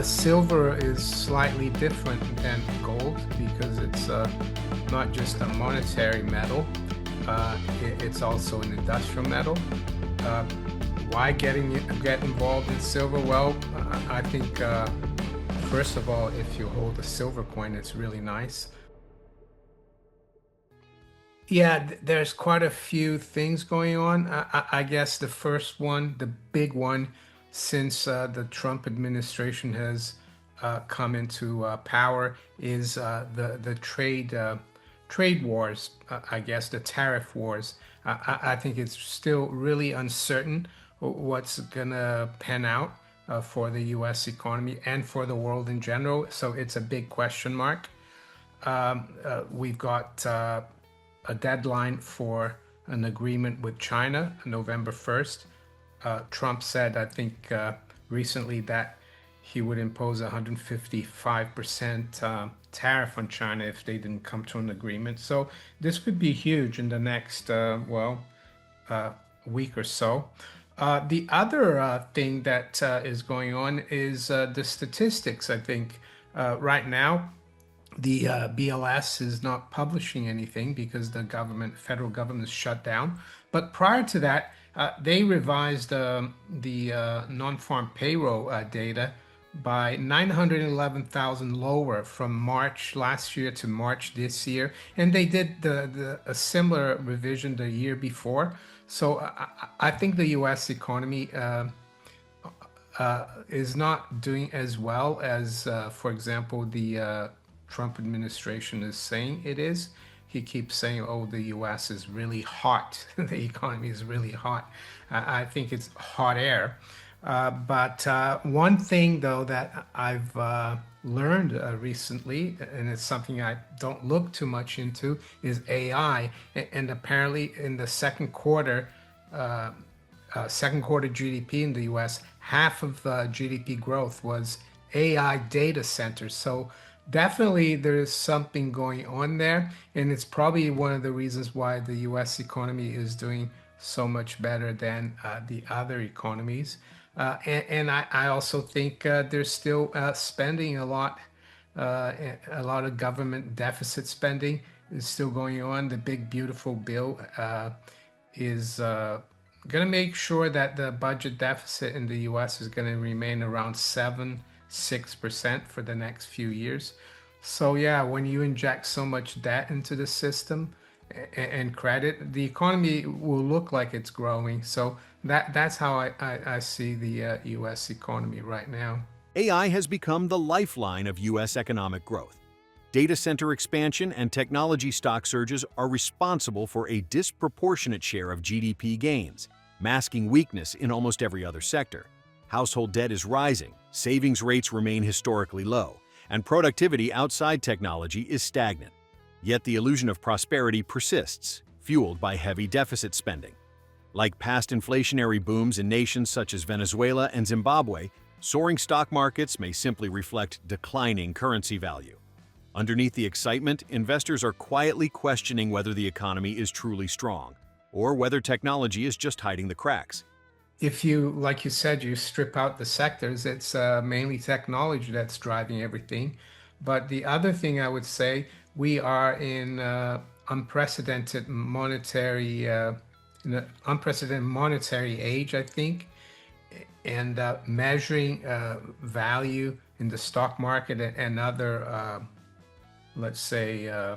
Silver is slightly different than gold because it's not just a monetary metal, it's also an industrial metal. Uh, why get involved in silver? I think first of all, if you hold a silver coin, it's really nice. Yeah, there's quite a few things going on. I guess the first one, the big one, since the Trump administration has come into power, is the trade wars. I guess the tariff wars. I think it's still really uncertain what's gonna pan out for the U.S. economy and for the world in general. So it's a big question mark. We've got a deadline for an agreement with China, November 1st. Trump said, I think, recently that he would impose a 155% tariff on China if they didn't come to an agreement. So this could be huge in the next, week or so. The other thing that is going on is the statistics. I think right now, the BLS is not publishing anything because the federal government is shut down. But prior to that, they revised the non-farm payroll data by 911,000 lower from March last year to March this year, and they did a similar revision the year before. So I think the U.S. economy is not doing as well as, for example, the Trump administration is saying it is. He keeps saying, oh, the US is really hot. The economy is really hot. I think it's hot air. But one thing, though, that I've learned recently, and it's something I don't look too much into, is AI. And apparently, in the second quarter GDP in the US, half of GDP growth was AI data centers. So definitely there is something going on there, and it's probably one of the reasons why the US economy is doing so much better than the other economies. And I also think there's still spending a lot of government deficit spending is still going on. The big beautiful bill is going to make sure that the budget deficit in the US is going to remain around 6% for the next few years. So yeah, when you inject so much debt into the system and credit, the economy will look like it's growing. So that's how I see the US economy right now. AI has become the lifeline of U.S. economic growth. Data center expansion and technology stock surges are responsible for a disproportionate share of GDP gains, masking weakness in almost every other sector. Household debt is rising, savings rates remain historically low, and productivity outside technology is stagnant. Yet the illusion of prosperity persists, fueled by heavy deficit spending. Like past inflationary booms in nations such as Venezuela and Zimbabwe, soaring stock markets may simply reflect declining currency value. Underneath the excitement, investors are quietly questioning whether the economy is truly strong, or whether technology is just hiding the cracks. If you, like you said, you strip out the sectors, it's mainly technology that's driving everything. But the other thing I would say, we are in in an unprecedented monetary age, I think, and measuring value in the stock market and other, let's say,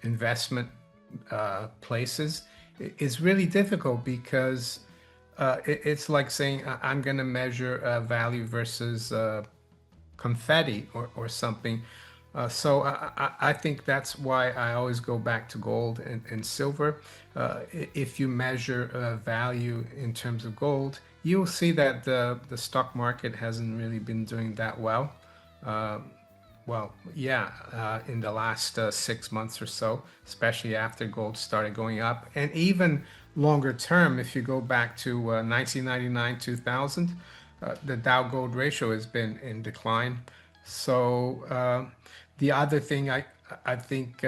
investment places is really difficult because it's like saying I'm going to measure value versus confetti or something. So I think that's why I always go back to gold and silver. If you measure value in terms of gold, you'll see that the stock market hasn't really been doing that well. Uh, in the last 6 months or so, especially after gold started going up, and even longer term, if you go back to 1999, 2000, the Dow Gold ratio has been in decline. So the other thing I think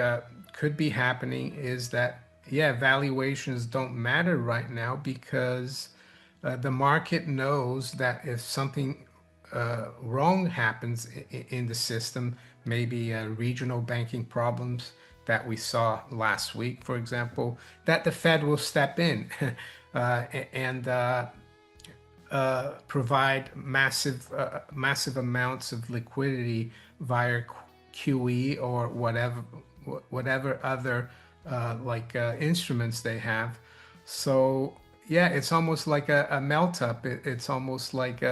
could be happening is that yeah, valuations don't matter right now because the market knows that if something wrong happens in the system, maybe regional banking problems that we saw last week, for example, that the Fed will step in and provide massive amounts of liquidity via QE or whatever other instruments they have. So yeah, it's almost like a melt up. It's almost like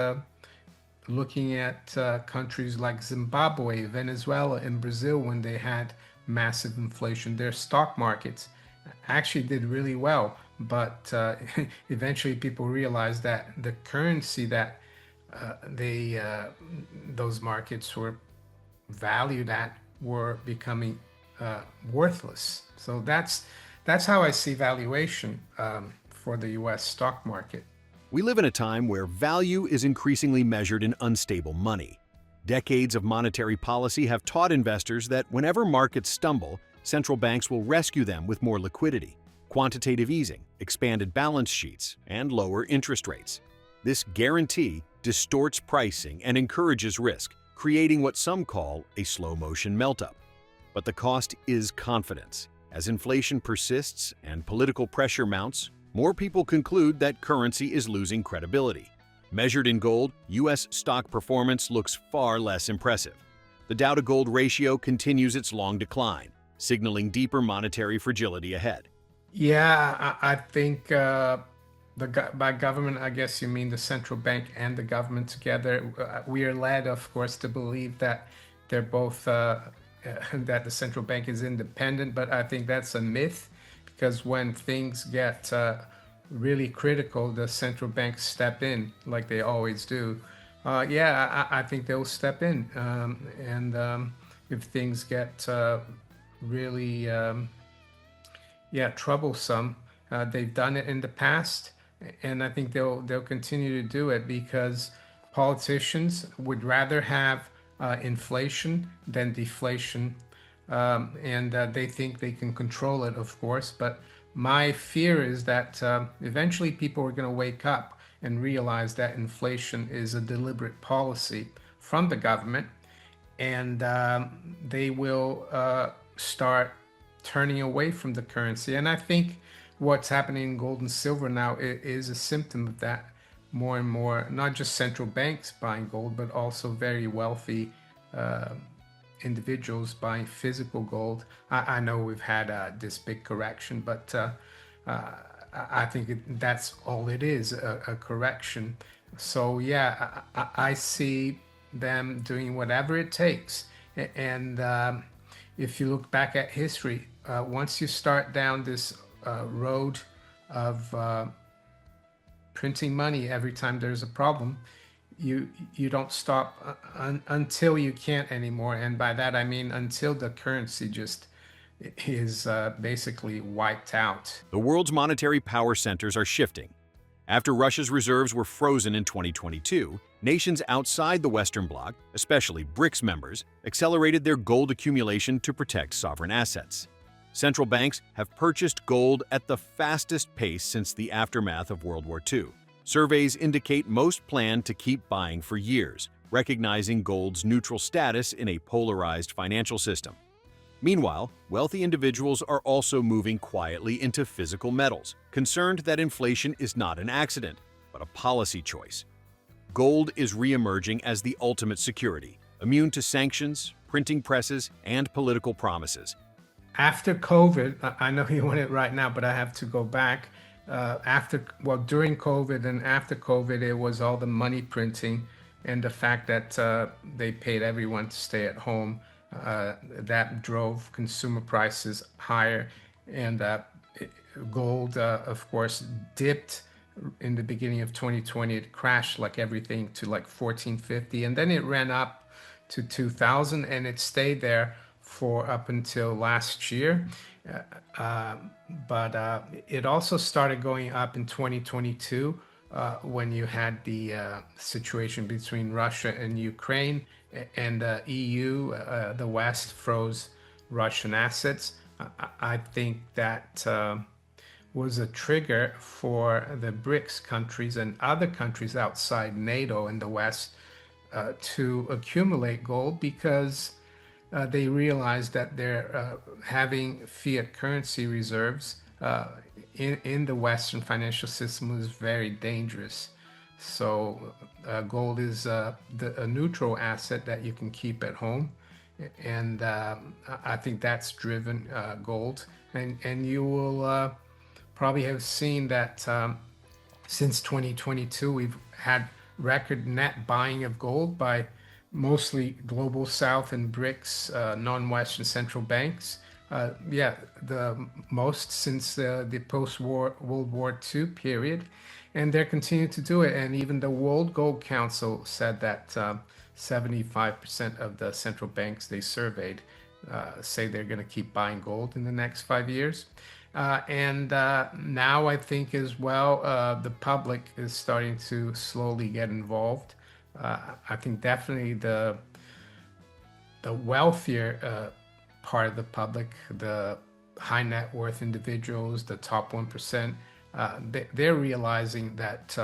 looking at countries like Zimbabwe, Venezuela, and Brazil when they had massive inflation. Their stock markets actually did really well, but eventually people realized that the currency that they those markets were valued at were becoming worthless. So that's how I see valuation for the U.S. stock market. We live in a time where value is increasingly measured in unstable money. Decades of monetary policy have taught investors that whenever markets stumble, central banks will rescue them with more liquidity, quantitative easing, expanded balance sheets, and lower interest rates. This guarantee distorts pricing and encourages risk, creating what some call a slow-motion melt-up. But the cost is confidence. As inflation persists and political pressure mounts, more people conclude that currency is losing credibility. Measured in gold, U.S. stock performance looks far less impressive. The Dow to gold ratio continues its long decline, signaling deeper monetary fragility ahead. Yeah, I think by government, I guess you mean the central bank and the government together. We are led, of course, to believe that they're both that the central bank is independent, but I think that's a myth because when things get really critical, the central banks step in like they always do. Yeah, I think they'll step in, and if things get really yeah, troublesome. They've done it in the past, and I think they'll continue to do it because politicians would rather have inflation than deflation, and they think they can control it, of course. But my fear is that eventually people are going to wake up and realize that inflation is a deliberate policy from the government, and they will start turning away from the currency. And I think what's happening in gold and silver now is a symptom of that. More and more, not just central banks buying gold, but also very wealthy uh, individuals buying physical gold. I know we've had this big correction, but uh, I think that's all it is, a correction. So yeah, I see them doing whatever it takes. And if you look back at history, once you start down this road of printing money every time there's a problem, you don't stop until you can't anymore. And by that I mean until the currency just is basically wiped out. The world's monetary power centers are shifting. After Russia's reserves were frozen in 2022, nations outside the Western Bloc, especially BRICS members, accelerated their gold accumulation to protect sovereign assets. Central banks have purchased gold at the fastest pace since the aftermath of World War II. Surveys indicate most plan to keep buying for years, recognizing gold's neutral status in a polarized financial system. Meanwhile, wealthy individuals are also moving quietly into physical metals, concerned that inflation is not an accident, but a policy choice. Gold is re-emerging as the ultimate security, immune to sanctions, printing presses, and political promises. After COVID, I know you want it right now, but I have to go back. During COVID and after COVID, it was all the money printing and the fact that they paid everyone to stay at home. That drove consumer prices higher, and gold, of course, dipped in the beginning of 2020. It crashed like everything to like 1450, and then it ran up to 2000, and it stayed there for up until last year. But it also started going up in 2022 when you had the situation between Russia and Ukraine, and the EU, the West, froze Russian assets. I think that was a trigger for the BRICS countries and other countries outside NATO and the West to accumulate gold because they realize that they're having fiat currency reserves in the Western financial system is very dangerous. So gold is a neutral asset that you can keep at home, and I think that's driven gold. And you will probably have seen that since 2022, we've had record net buying of gold by mostly global South and BRICS non-Western central banks. Yeah, the most since the post-war World War II period, and they're continuing to do it. And even the World Gold Council said that 75% of the central banks they surveyed say they're going to keep buying gold in the next 5 years. And now I think as well, the public is starting to slowly get involved. I think definitely the wealthier part of the public, the high net worth individuals, the top 1%, they're realizing that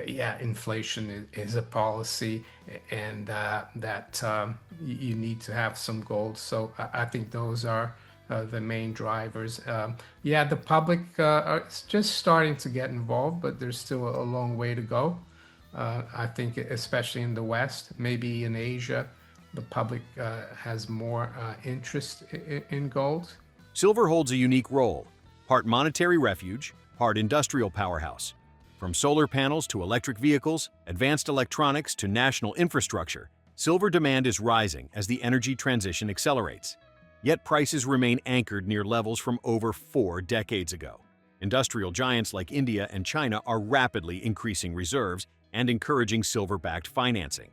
yeah, inflation is a policy, and that you need to have some gold. So I think those are the main drivers. Yeah, the public are just starting to get involved, but there's still a long way to go. I think, especially in the West, maybe in Asia, the public has more interest in gold. Silver holds a unique role, part monetary refuge, part industrial powerhouse. From solar panels to electric vehicles, advanced electronics to national infrastructure, silver demand is rising as the energy transition accelerates. Yet prices remain anchored near levels from over 4 decades ago. Industrial giants like India and China are rapidly increasing reserves and encouraging silver-backed financing.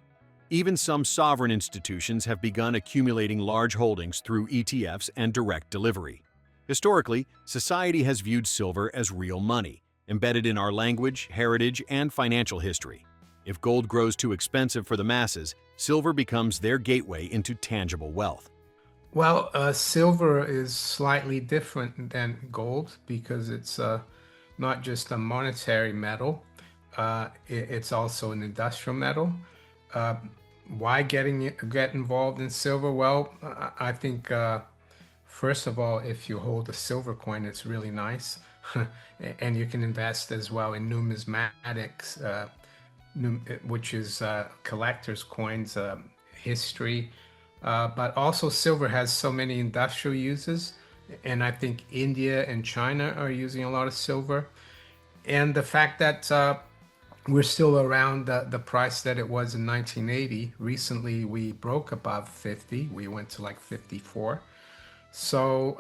Even some sovereign institutions have begun accumulating large holdings through ETFs and direct delivery. Historically, society has viewed silver as real money, embedded in our language, heritage, and financial history. If gold grows too expensive for the masses, silver becomes their gateway into tangible wealth. Well, silver is slightly different than gold because it's not just a monetary metal, it's also an industrial metal. Uh, why get involved in silver? Well, I think first of all, if you hold a silver coin, it's really nice, and you can invest as well in numismatics, which is collectors' coins, history. But also, silver has so many industrial uses, and I think India and China are using a lot of silver. And the fact that we're still around the price that it was in 1980. Recently, we broke above 50. We went to like 54. So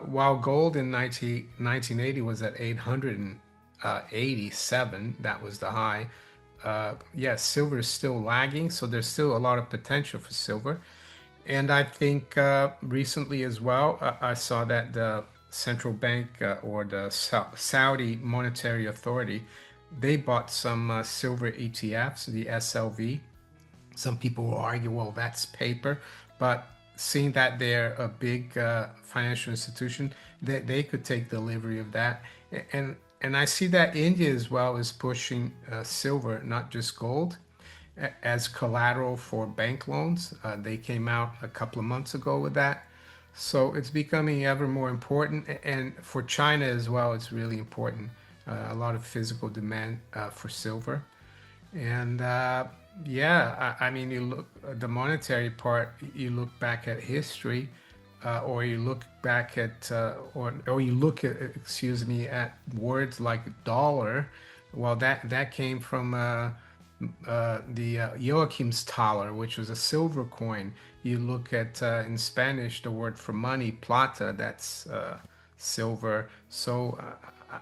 while gold in 1980 was at 887, that was the high. Yeah, silver is still lagging, so there's still a lot of potential for silver. And I think recently as well, I saw that the central bank or the Saudi Monetary Authority, they bought some silver ETFs, the SLV. Some people will argue, well, that's paper, but seeing that they're a big financial institution, they could take delivery of that. And I see that India as well is pushing silver, not just gold, as collateral for bank loans. They came out a couple of months ago with that. So it's becoming ever more important. And for China as well, it's really important. A lot of physical demand for silver. And yeah, I mean, you look the monetary part. You look back at history, or you look back at, or you look at, excuse me, at words like dollar. Well, that came from the Joachimsthaler, which was a silver coin. You look at in Spanish the word for money, plata. That's silver. So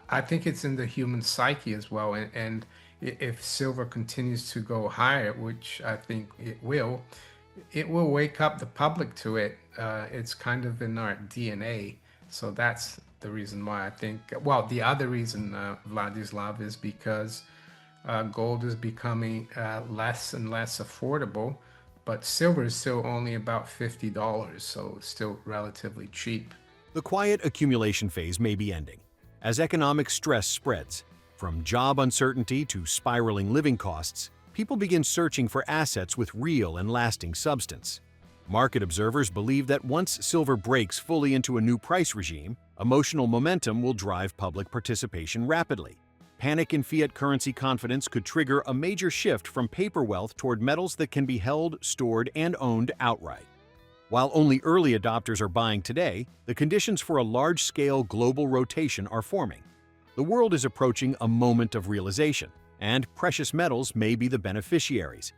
I think it's in the human psyche as well, and if silver continues to go higher, which I think it will wake up the public to it. It's kind of in our DNA. So that's the reason why I think, well, the other reason, Vladyslav, is because gold is becoming less and less affordable, but silver is still only about $50, so it's still relatively cheap. The quiet accumulation phase may be ending. As economic stress spreads, from job uncertainty to spiraling living costs, people begin searching for assets with real and lasting substance. Market observers believe that once silver breaks fully into a new price regime, emotional momentum will drive public participation rapidly. Panic in fiat currency confidence could trigger a major shift from paper wealth toward metals that can be held, stored, and owned outright. While only early adopters are buying today, the conditions for a large-scale global rotation are forming. The world is approaching a moment of realization, and precious metals may be the beneficiaries.